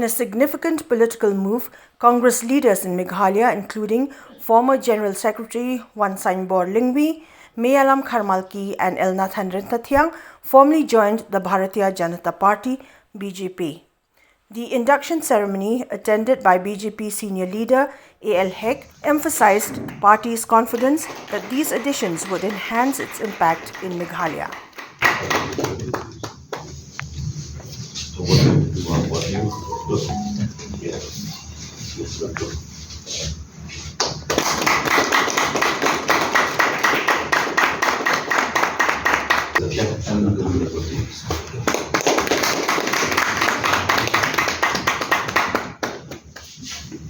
a significant political move, Congress leaders in Meghalaya, including former General Secretary Wansainbor Lyngwi, Meialam Kharmalki and Elnathan Ryntathiang, formally joined the Bharatiya Janata Party (BJP). The induction ceremony, attended by BJP senior leader A.L. Hek, emphasized the party's confidence that these additions would enhance its impact in Meghalaya.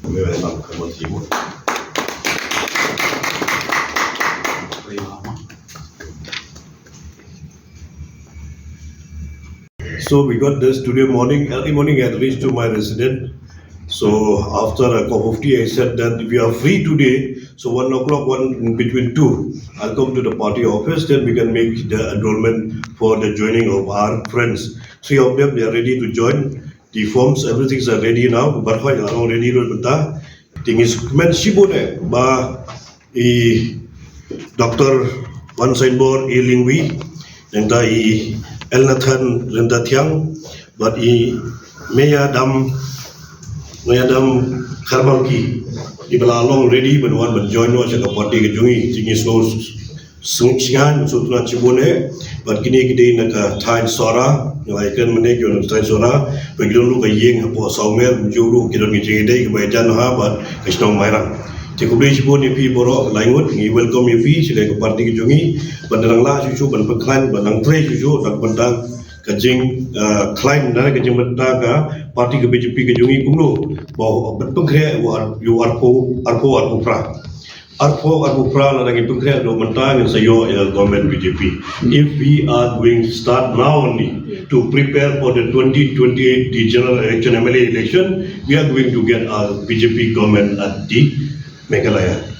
Meialam Kharmalki. So we got this today morning, early morning I reached to my residence. So after a cup of tea I said that if we are free today, so 1 o'clock, between 2, I'll come to the party office, then we can make the enrollment for the joining of our friends. 3 of them, they are ready to join. The forms, everything's are ready now. But why are ready to benda? Thing is, men shibone ba Dr. Wansainbor Lyngwi, and Elnathan Ryntathiang, but Meialam Kharmalki. People are long ready, but one but join us at the party. Jungi thing is no sungian so not chibone, but kini kide naka Thai Sora, like can manage your Thai Sora, but you don't look a ying or Saumer, Juru, Kidon Day by Janha, but it's no Mairam. Take a bridge bone people language, you welcome your peace, like a party jungi, but the last you show, but climb, but untrace you show, that but kajing climb, kajing mataga, party ka BJP jungi kumno, but pungre you are po pra. Arpo pra na naging pungre do mantang sa yo government BJP. If we are going to start now only to prepare for the 2028 the general election MLA election, we are going to get our BJP government at the Meghalaya.